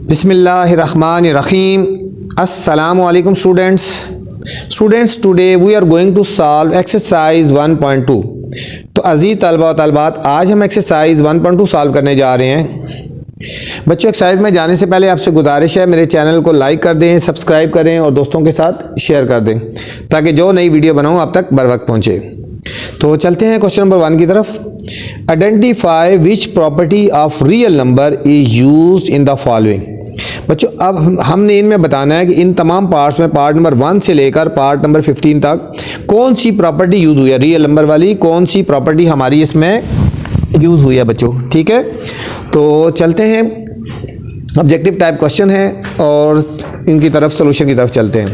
बिस्मिल्लाहिर्रहमानिर्रहीम। अस्सलामु अलैकुम students, today we are going to solve exercise 1.2। तो अजीज़ तलबा व तलबात, आज हम एक्सरसाइज 1.2 सॉल्व करने जा रहे हैं। बच्चों, एक्सरसाइज में जाने से पहले आपसे गुजारिश है, मेरे चैनल को लाइक कर दें, सब्सक्राइब करें और दोस्तों के साथ शेयर कर दें ताकि जो नई वीडियो बनाऊँ आप तक बर वक्त पहुँचे। तो चलते हैं क्वेश्चन नंबर 1 की तरफ। Identify which property of real number is used in the following. बच्चों, अब हमने इनमें बताना है कि इन तमाम पार्ट्स में पार्ट नंबर 1 से लेकर पार्ट नंबर 15 तक कौन सी प्रॉपर्टी यूज़ हुई है, रियल नंबर वाली कौन सी प्रॉपर्टी हमारी इसमें यूज़ हुई है बच्चों। ठीक है, तो चलते हैं। ऑब्जेक्टिव टाइप क्वेश्चन है और इनकी तरफ सोल्यूशन की तरफ चलते हैं।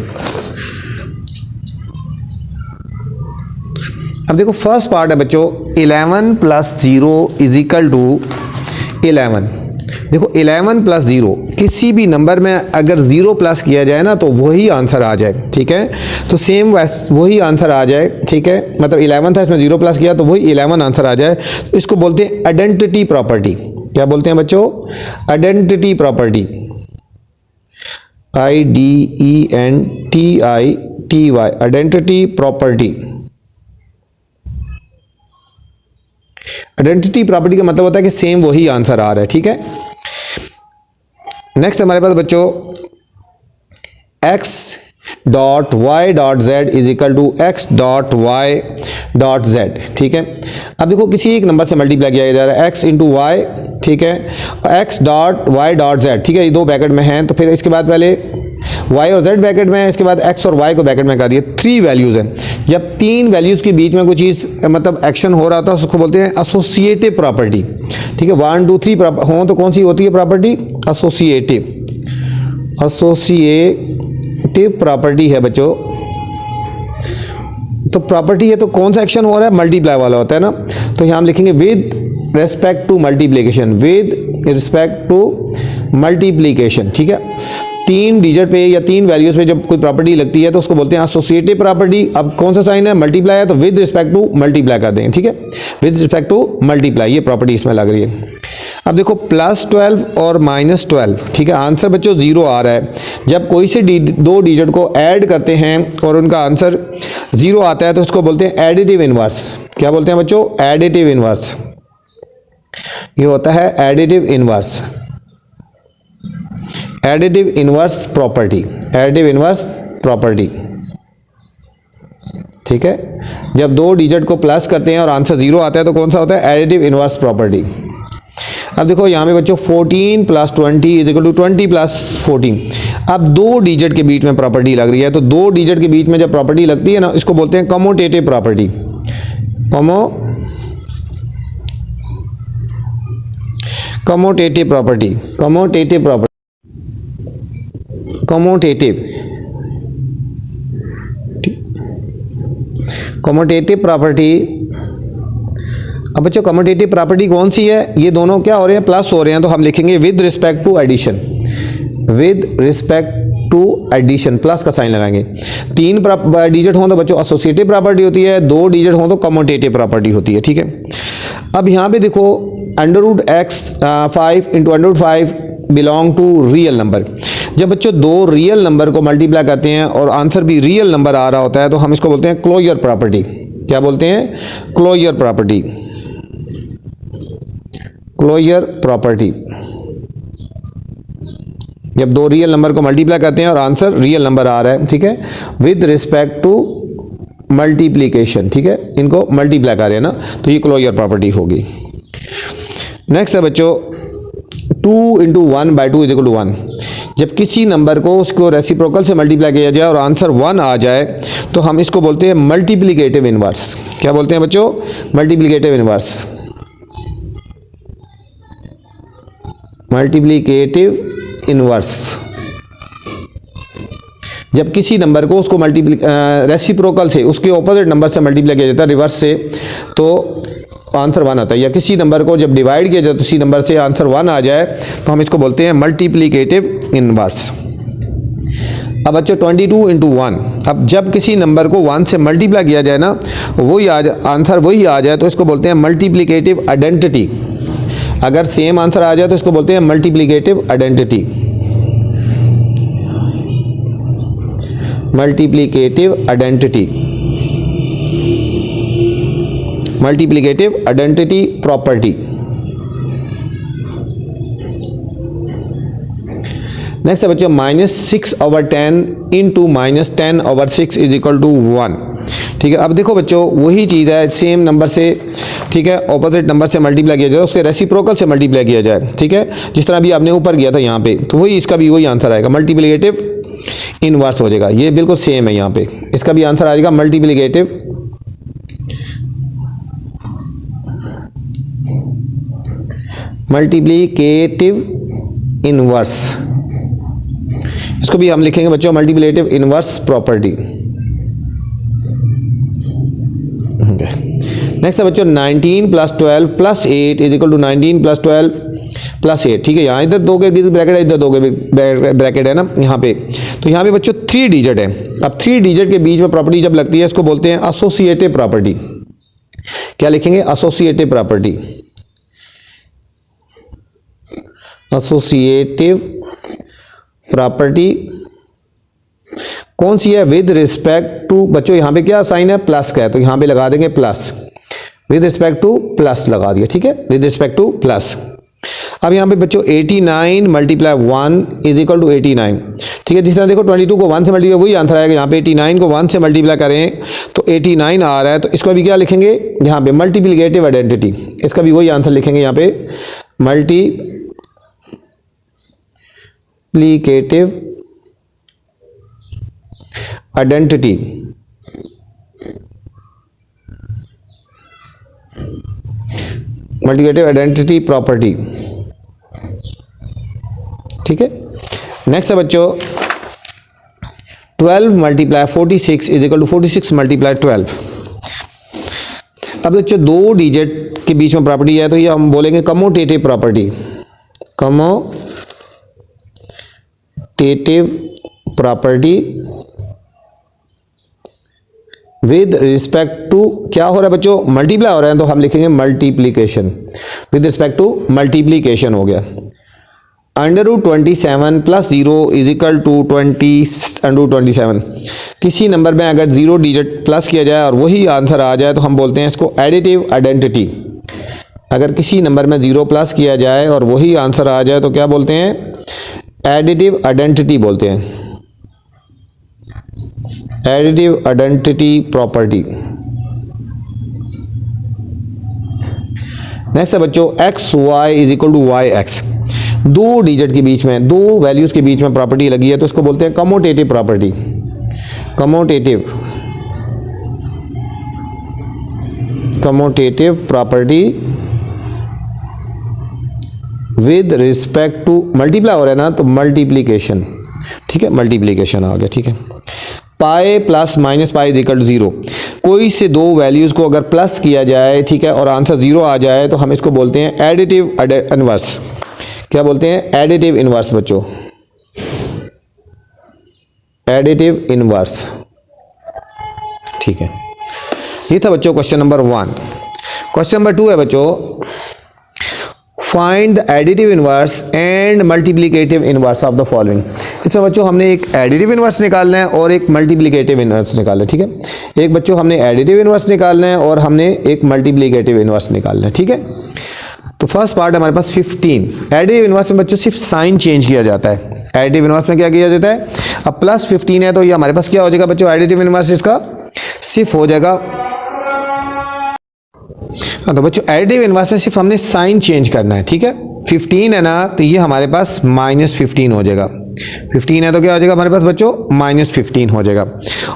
अब देखो, फर्स्ट पार्ट है बच्चों 11 + 0 = 11। देखो 11 + 0 किसी भी नंबर में अगर 0 प्लस किया जाए ना तो वही आंसर आ जाए। ठीक है, तो सेम वही आंसर आ जाए। ठीक है, मतलब 11 था, इसमें 0 प्लस किया तो वही 11 आंसर आ जाए। तो इसको बोलते हैं आइडेंटिटी प्रॉपर्टी। क्या बोलते हैं बच्चों? Identity property. IDENTITY, identity property. Identity property का मतलब होता है कि सेम वही आंसर आ रहा है। ठीक है, नेक्स्ट हमारे पास बच्चों x.y.z = x.y.z। ठीक है, अब देखो किसी एक नंबर से मल्टीप्लाई किया जा रहा है x × y। ठीक है, x.y.z। ठीक है, ये दो ब्रैकेट में हैं, तो फिर इसके बाद पहले y और z ब्रैकेट में है, इसके बाद x और y को ब्रैकेट में कर दिए। 3 वैल्यूज़ हैं। जब 3 वैल्यूज़ के बीच में कोई चीज़ मतलब एक्शन हो रहा था उसको बोलते हैं एसोसिएटिव प्रॉपर्टी। ठीक है, 1 2 3 हों तो कौन सी होती है प्रॉपर्टी? एसोसिएटिव प्रॉपर्टी है बच्चों। तो प्रॉपर्टी है तो कौन सा एक्शन हो रहा है? मल्टीप्लाई वाला होता है ना। तो यहाँ हम लिखेंगे with respect to multiplication, with respect to multiplication. ठीक है, 3 डिजिट पे या 3 वैल्यूज पे जब कोई प्रॉपर्टी लगती है तो उसको बोलते हैं एसोसिएटिव प्रॉपर्टी। अब कौन सा साइन है? मल्टीप्लाई है, तो विद रिस्पेक्ट टू मल्टीप्लाई कर देंगे। ठीक है, विद रिस्पेक्ट टू मल्टीप्लाई, ये प्रॉपर्टी इसमें लग रही है। अब देखो +12 और -12। ठीक है, आंसर बच्चों 0 आ रहा है। जब कोई से दो डिजिट को ऐड करते हैं और उनका आंसर 0 आता है तो उसको बोलते हैं एडिटिव इनवर्स। क्या बोलते हैं बच्चों? Additive inverse. ये होता है additive inverse, additive inverse property, additive inverse property. ठीक है, जब 2 डिजिट को प्लस करते हैं और आंसर 0 आता है तो कौन सा होता है? Additive inverse property. अब देखो यहाँ पे बच्चों 14 + 20 = 20 + 14। अब 2 डिजिट के बीच में प्रॉपर्टी लग रही है, तो 2 डिजिट के बीच में जब प्रॉपर्टी लगती है ना, इसको बोलते हैं commutative property. Commutative property, commutative property, commutative, commutative property. अब बच्चों कमोटेटिव प्रॉपर्टी कौन सी है? ये दोनों क्या हो रहे हैं? प्लस हो रहे हैं, तो हम लिखेंगे with respect to addition, with respect to addition, plus का साइन लगाएंगे। 3 डिजिट हों तो बच्चों एसोसिएटिव प्रॉपर्टी होती है, 2 डिजिट हों तो कमोटेटिव प्रॉपर्टी होती है। ठीक है, अब यहाँ पे देखो √x 5 × √5 belong to real number. जब बच्चों 2 रियल नंबर को मल्टीप्लाई करते हैं और आंसर भी रियल नंबर आ रहा होता है तो हम इसको बोलते हैं क्लोजर प्रॉपर्टी। क्या बोलते हैं? Closure property, closure property. जब 2 रियल नंबर को मल्टीप्लाई करते हैं और आंसर रियल नंबर आ रहा है। ठीक है, विद रिस्पेक्ट टू मल्टीप्लिकेशन। ठीक है, इनको मल्टीप्लाई कर रहे हैं ना, तो ये क्लोजर प्रॉपर्टी होगी। नेक्स्ट है बच्चों 2 × 1/2 = 1। जब किसी नंबर को उसको रेसिप्रोकल से मल्टीप्लाई किया जाए और आंसर 1 आ जाए तो हम इसको बोलते हैं मल्टीप्लिकेटिव इनवर्स। क्या बोलते हैं बच्चों? Multiplicative inverse, multiplicative inverse. जब किसी नंबर को उसको रेसिप्रोकल से उसके ऑपोजिट नंबर से मल्टीप्लाई किया जाता है, रिवर्स से, तो आंसर 1 आता है। या किसी नंबर को जब डिवाइड किया जाए तो किसी नंबर से आंसर 1 आ जाए तो हम इसको बोलते हैं मल्टीप्लिकेटिव इनवर्स। अब बच्चों 22 × 1। अब जब किसी नंबर को 1 से मल्टीप्लाई किया जाए ना, वही आंसर वही आ जाए तो इसको बोलते हैं मल्टीप्लिकेटिव आइडेंटिटी। अगर सेम आंसर आ जाए तो इसको बोलते हैं multiplicative identity. Multiplicative identity, multiplicative identity property. Next है बच्चों -6/10 इंटू -10/6 इज इक्वल टू 1। ठीक है, अब देखो बच्चों वही चीज़ है, सेम नंबर से, ठीक है, ऑपोजिट नंबर से मल्टीप्लाई किया जाए, उसके रेसिप्रोकल से मल्टीप्लाई किया जाए। ठीक है, जिस तरह अभी आपने ऊपर किया था यहाँ पे, तो वही इसका भी वही आंसर आएगा, मल्टीप्लिकेटिव इनवर्स हो जाएगा। ये बिल्कुल सेम है, यहाँ पे इसका भी आंसर आ जाएगा मल्टीप्लिकेटिव इनवर्स। इसको भी हम लिखेंगे बच्चों मल्टीप्लिकेटिव इनवर्स प्रॉपर्टी। नेक्स्ट है बच्चों 19 + 12 + 8 इज इक्वल टू 19 + 12 + 8। ठीक है, यहाँ इधर 2 के ब्रैकेट है, इधर 2 के ब्रैकेट है ना यहाँ पे, तो यहाँ पे बच्चों 3 डिजिट है। अब 3 डिजिट के बीच में प्रॉपर्टी जब लगती है इसको बोलते हैं एसोसिएटिव प्रॉपर्टी। क्या लिखेंगे? Associative property. एसोसिएटिव प्रॉपर्टी कौन सी है? विद रिस्पेक्ट टू, बच्चों यहाँ पे क्या साइन है? प्लस का है, तो यहाँ पे लगा देंगे plus, with respect two plus लगा दिया। ठीक है, विद रिस्पेक्ट टू प्लस। अब यहाँ पे बच्चों 89 × 1 इज इक्वल टू 89। ठीक है, जिस तरह देखो 22 को 1 से मल्टीप्लाई, वही आंसर आएगा। यहाँ पे 89 को 1 से मल्टीप्लाई करें तो 89 आ रहा है, तो इसको भी क्या लिखेंगे? यहाँ पे मल्टीप्लिकेटिव आइडेंटिटी, इसका भी वही आंसर लिखेंगे यहाँ पे multiplicative identity. Multiplicative identity property. ठीक है, नेक्स्ट है बच्चों 12 × 46 इज इक्वल टू 46 × 12। अब बच्चों 2 डिजिट के बीच में प्रॉपर्टी है, तो ये हम बोलेंगे commutative property. Commutative property with respect to, क्या हो रहा है बच्चों? मल्टीप्लाई हो रहा है, तो हम लिखेंगे multiplication. With respect to multiplication हो गया। √27 + 0 इज इक्वल टू 20√27। किसी नंबर में अगर 0 डिजिट प्लस किया जाए और वही आंसर आ जाए तो हम बोलते हैं इसको एडिटिव आइडेंटिटी। अगर किसी नंबर में 0 प्लस किया जाए और वही आंसर आ जाए तो क्या बोलते हैं? एडिटिव आइडेंटिटी बोलते हैं, एडिटिव आइडेंटिटी प्रॉपर्टी। नेक्स्ट है बच्चों XY is equal to YX। 2 digit के बीच में, 2 वैल्यूज के बीच में प्रॉपर्टी लगी है, तो इसको बोलते हैं commutative property. Commutative property with respect to, multiply हो रहा है ना, तो मल्टीप्लीकेशन। ठीक है, मल्टीप्लीकेशन आ गया। ठीक है, pi plus minus pi is equal to 0। कोई से 2 वैल्यूज़ को अगर प्लस किया जाए, ठीक है, और आंसर 0 आ जाए, तो हम इसको बोलते हैं एडिटिव इनवर्स। क्या बोलते हैं? एडिटिव इनवर्स बच्चों, एडिटिव इनवर्स। ठीक है, ये था बच्चों क्वेश्चन नंबर 1। क्वेश्चन नंबर 2 है बच्चों find the additive inverse and multiplicative inverse of the following. इसमें बच्चों हमने एक एडिटिव इनवर्स निकालना है और एक मल्टीप्लिकेटिव इनवर्स निकालना है। ठीक है, एक बच्चों हमने एडिटिव इनवर्स निकालना है और हमने एक मल्टीप्लिकेटिव इनवर्स निकालना है। ठीक है, तो फर्स्ट पार्ट हमारे पास 15। एडिटिव इनवर्स में बच्चों सिर्फ साइन चेंज किया जाता है। एडिटिव इनवर्स में क्या किया जाता है? अब +15 है, तो ये हमारे पास क्या हो जाएगा बच्चों? एडिटिव इनवर्स इसका सिर्फ हो जाएगा। तो बच्चों एडिटिव इनवर्स में सिर्फ हमने साइन चेंज करना है। ठीक है, 15 है ना, तो ये हमारे पास -15 हो जाएगा। 15 है तो क्या हो जाएगा हमारे पास बच्चों? -15 हो जाएगा।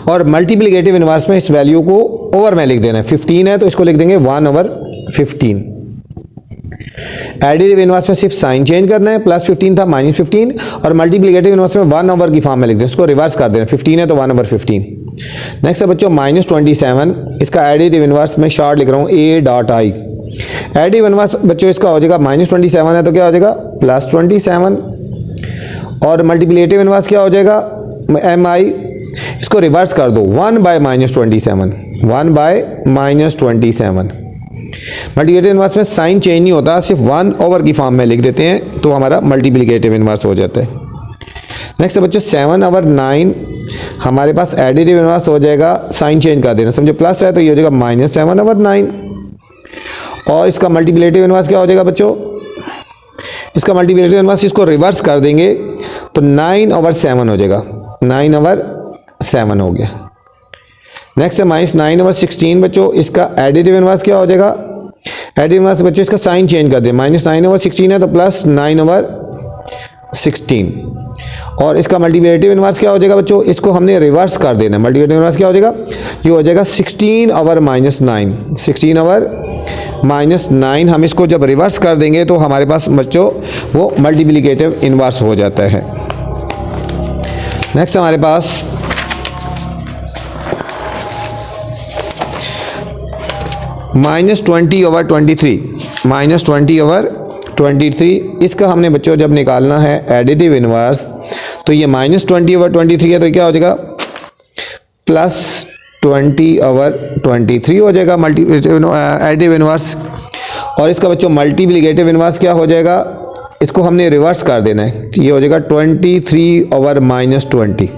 और मल्टीप्लिकेटिव इनवर्स में इस वैल्यू को ओवर में लिख देना है। 15 है तो इसको लिख देंगे 1/15। एडिटिव इनवर्स में सिर्फ साइन चेंज करना है, +15 था -15, और मल्टीप्लिकेटिव इनवर्स में 1/, की फॉर्म में लिख दें, इसको रिवर्स कर देना। 15 है तो 1/15। नेक्स्ट है बच्चों -27, इसका एडिटिव इनवर्स में शॉर्ट लिख रहा हूँ A.I। एडिटिव इनवर्स बच्चों इसका हो जाएगा -27 है तो क्या हो जाएगा? +27। और मल्टीप्लिकेटिव इनवर्स क्या हो जाएगा? MI। इसको रिवर्स कर दो, 1/-27, 1/-27। मल्टीप्लिकेटिव इन्वर्स में साइन चेंज नहीं होता, सिर्फ 1 ओवर की फॉर्म में लिख देते हैं तो हमारा मल्टीप्लिकेटिव इन्वर्स हो जाता है। नेक्स्ट है बच्चों 7 ओवर 9, हमारे पास एडिटिव इन्वर्स हो जाएगा, साइन चेंज कर देना, समझो प्लस है तो ये हो जाएगा -7 ओवर 9। और इसका मल्टीप्लिकेटिव इन्वर्स क्या हो जाएगा बच्चों, इसका मल्टीप्लिकेटिव इन्वर्स इसको रिवर्स कर देंगे तो 9 ओवर 7 हो जाएगा, 9 ओवर 7 हो गया। नेक्स्ट है -9 ओवर 16 बच्चों, इसका एडिटिव इन्वर्स क्या हो जाएगा, एडिटिव इन्वर्स बच्चों इसका साइन चेंज कर दें, -9 ओवर 16 है तो +9 ओवर 16। और इसका मल्टीप्लिकेटिव इन्वर्स क्या हो जाएगा बच्चों, इसको हमने रिवर्स कर देना, मल्टीप्लिकेटिव इन्वर्स क्या हो जाएगा, ये हो जाएगा 16 ओवर -9, 16 ओवर -9। हम इसको जब रिवर्स कर देंगे तो हमारे पास बच्चों वो मल्टीप्लिकेटिव इन्वर्स हो जाता है। नेक्स्ट हमारे पास -20 ओवर 23, -20 ओवर 23, इसका हमने बच्चों जब निकालना है एडिटिव इन्वर्स तो ये -20 ओवर 23 है तो क्या हो जाएगा +20 ओवर 23 हो जाएगा एडिटिव इन्वर्स। और इसका बच्चों मल्टीप्लिकेटिव इन्वर्स क्या हो जाएगा, इसको हमने रिवर्स कर देना है, ये हो जाएगा 23 ओवर -20।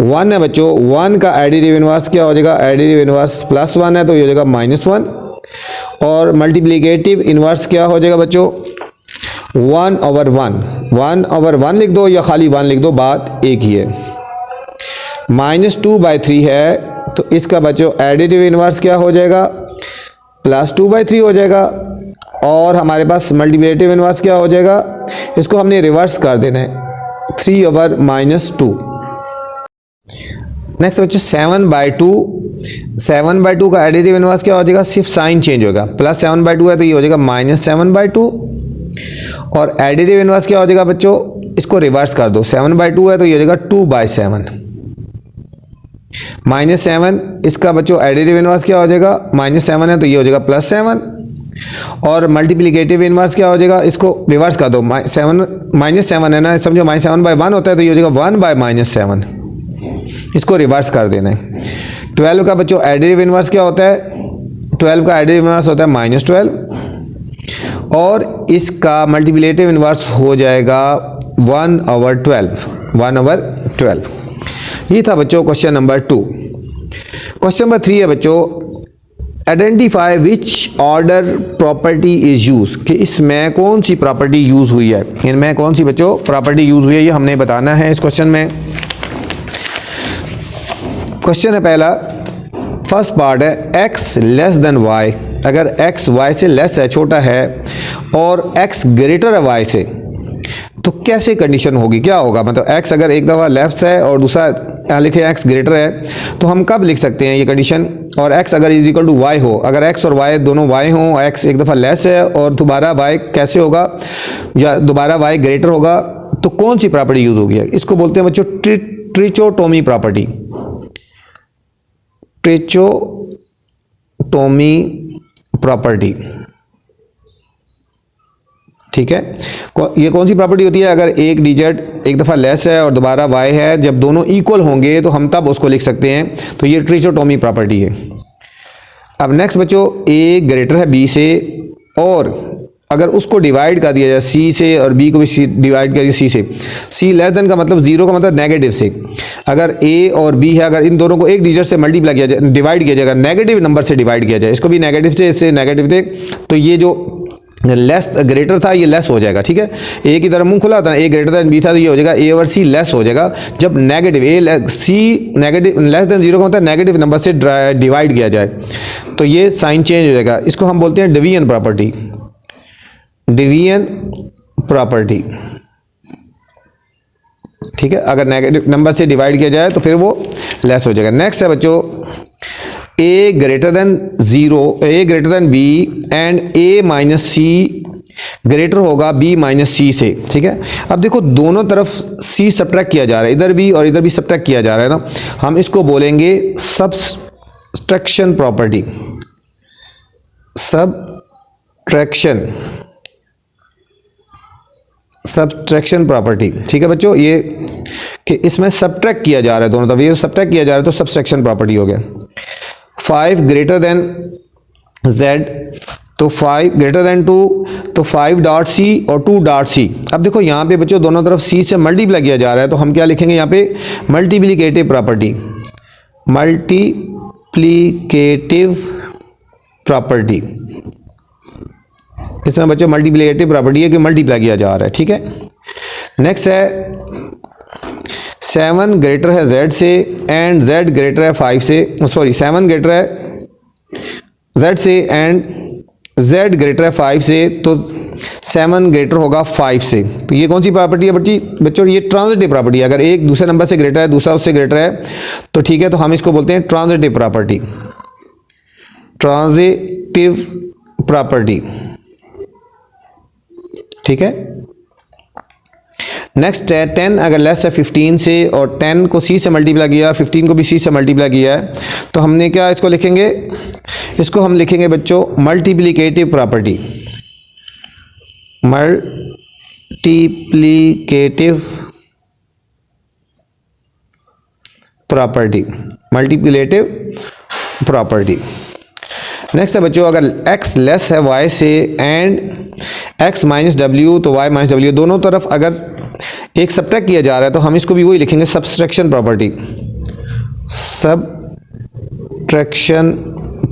1 है बच्चों, 1 का एडिटिव इन्वर्स क्या हो जाएगा, एडिटिव इन्वर्स +1 है तो ये हो जाएगा -1। और मल्टीप्लिकेटिव इन्वर्स क्या हो जाएगा बच्चों 1 ओवर 1, 1 ओवर 1 लिख दो या खाली 1 लिख दो, बात एक ही है। -2/3 है तो इसका बच्चों एडिटिव इन्वर्स क्या हो जाएगा +2/3 हो जाएगा। और हमारे पास मल्टीप्लिकेटिव इन्वर्स क्या हो जाएगा, इसको हमने रिवर्स कर देना है, 3 ओवर -2। नेक्स्ट बच्चों 7/2, 7/2 का एडिटिव इन्वर्स क्या हो जाएगा, सिर्फ साइन चेंज होगा, +7/2 है तो ये हो जाएगा -7/2। और एडिटिव इन्वर्स क्या हो जाएगा बच्चों, इसको रिवर्स कर दो, 7/2 है तो ये हो जाएगा 2/7। -7 इसका बच्चों एडिटिव इन्वर्स क्या हो जाएगा, -7 है तो ये हो जाएगा +7। और मल्टीप्लिकेटिव इन्वर्स क्या हो जाएगा, इसको रिवर्स कर दो, -7 है ना, समझो -7/1 होता है तो ये हो जाएगा 1/-7, इसको रिवर्स कर देना है। 12 का बच्चों एडिटिव इन्वर्स क्या होता है, 12 का एडिटिव इन्वर्स होता है -12। और इसका मल्टीप्लिकेटिव इन्वर्स हो जाएगा 1 ओवर 12, 1 ओवर 12। ये था बच्चों क्वेश्चन नंबर 2। क्वेश्चन नंबर 3 है बच्चों, identify which order property is use, कि इसमें कौन सी प्रॉपर्टी यूज हुई है, इनमें कौन सी बच्चों प्रॉपर्टी यूज हुई है, ये हमने बताना है इस क्वेश्चन में। क्वेश्चन है पहला, फर्स्ट पार्ट है x लेस देन y, अगर x y से लेस है, छोटा है, और x ग्रेटर है y से, तो कैसे कंडीशन होगी, क्या होगा, मतलब x अगर एक दफ़ा लेफ्ट है और दूसरा यहाँ लिखे x ग्रेटर है तो हम कब लिख सकते हैं ये कंडीशन। और x अगर इज इक्वल टू y हो, अगर x और y दोनों y हों, x एक दफ़ा लेस है और दोबारा y कैसे होगा, या दोबारा y ग्रेटर होगा, तो कौन सी प्रॉपर्टी यूज़ होगी, इसको बोलते हैं बच्चों ट्रिचोटोमी प्रॉपर्टी, ट्रिचोटोमी प्रॉपर्टी। ठीक है, ये कौन सी प्रॉपर्टी होती है, अगर एक डिजिट एक दफ़ा लेस है और दोबारा y है, जब दोनों इक्वल होंगे तो हम तब उसको लिख सकते हैं, तो ये ट्रिचोटोमी प्रॉपर्टी है। अब नेक्स्ट बच्चों, a ग्रेटर है b से, और अगर उसको डिवाइड कर दिया जाए c से और b को भी डिवाइड कर दिया c से, c लेस देन का मतलब जीरो का मतलब नेगेटिव से, अगर a और b है, अगर इन दोनों को एक डिजिट से मल्टीप्लाई किया जाए, डिवाइड किया जाएगा, नेगेटिव नंबर से डिवाइड किया जाए, इसको भी नेगेटिव से, इससे नेगेटिव से, तो ये जो लेस ग्रेटर था ये लेस हो जाएगा। ठीक है, ए की तरफ मुंह खुला होता है, ए ग्रेटर देन बी था तो ये हो जाएगा ए ओवर सी लेस हो जाएगा, जब नेगेटिव ए सी नेगेटिव लेस देन जीरो का मतलब नेगेटिव नंबर से डिवाइड किया जाए, तो ये साइन चेंज हो जाएगा। इसको हम बोलते हैं डिवीजन प्रॉपर्टी, डिवीजन प्रॉपर्टी। ठीक है, अगर नेगेटिव नंबर से डिवाइड किया जाए तो फिर वो लेस हो जाएगा। नेक्स्ट है बच्चों, a greater than 0, a greater than b and a minus c greater होगा b माइनस सी से। ठीक है, अब देखो दोनों तरफ c सब्ट्रैक्ट किया जा रहा है, इधर भी और इधर भी सब्ट्रैक्ट किया जा रहा है ना, हम इसको बोलेंगे सब्ट्रैक्शन प्रॉपर्टी, सब्ट्रैक्शन प्रॉपर्टी। ठीक है बच्चों, ये कि इसमें सब्ट्रैक्ट किया जा रहा है दोनों तरफ, ये सब्ट्रैक्ट किया जा रहा है तो सब्ट्रैक्शन प्रॉपर्टी हो गया। 5 ग्रेटर देन z, तो 5 ग्रेटर देन 2, तो 5 डॉट सी और 2 डॉट सी। अब देखो यहाँ पे बच्चों दोनों तरफ c से मल्टीप्लाई किया जा रहा है, तो हम क्या लिखेंगे यहाँ पे मल्टीप्लिकेटिव प्रॉपर्टी, मल्टीप्लिकेटिव प्रॉपर्टी। इसमें बच्चों मल्टीप्लिकेटिव प्रॉपर्टी है कि मल्टीप्लाई किया जा रहा है, ठीक है। नेक्स्ट है 7 ग्रेटर है z से एंड z ग्रेटर है 5 से, सॉरी 7 ग्रेटर है z से एंड z ग्रेटर है 5 से, तो 7 ग्रेटर होगा 5 से। तो ये कौन सी प्रॉपर्टी है बच्चों? ये ट्रांजिटिव प्रॉपर्टी है। अगर एक दूसरे नंबर से ग्रेटर है, दूसरा उससे ग्रेटर है, तो ठीक है, तो हम इसको बोलते हैं ट्रांजिटिव प्रॉपर्टी, ट्रांजिटिव प्रॉपर्टी, ठीक है। नेक्स्ट है 10 अगर लेस है 15 से और 10 को c से मल्टीप्लाई किया, 15 को भी c से मल्टीप्लाई किया है, तो हमने क्या इसको लिखेंगे? इसको हम लिखेंगे बच्चों multiplicative property, multiplicative property, multiplicative property. Next है बच्चों अगर x लेस है y से एंड x माइनस w, तो y माइनस w दोनों तरफ अगर एक सब्ट्रैक्ट किया जा रहा है, तो हम इसको भी वही लिखेंगे subtraction property, subtraction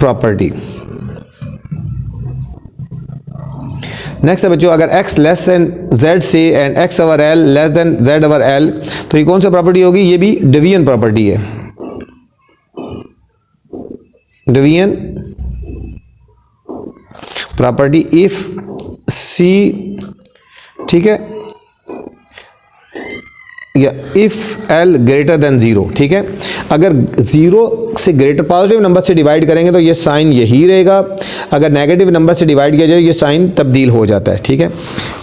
property. Next है बच्चों अगर x लेस देन z से and x over l less than z over l, तो ये कौन सी प्रॉपर्टी होगी? ये भी डिवीजन प्रॉपर्टी है, डिवीजन प्रॉपर्टी इफ c, ठीक है, या इफ l ग्रेटर देन 0, ठीक है। अगर 0 से ग्रेटर पॉजिटिव नंबर से डिवाइड करेंगे तो ये साइन यही रहेगा, अगर नेगेटिव नंबर से डिवाइड किया जाए ये साइन तब्दील हो जाता है, ठीक है।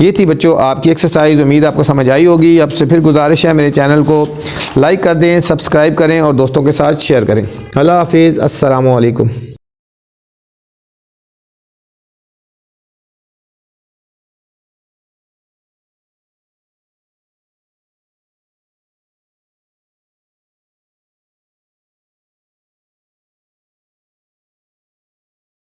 ये थी बच्चों आपकी एक्सरसाइज, उम्मीद आपको समझ आई होगी। आपसे फिर गुजारिश है मेरे चैनल को लाइक कर दें, सब्सक्राइब करें और दोस्तों के साथ शेयर करें। अल्लाह हाफिज़, अस्सलामु अलैकुम।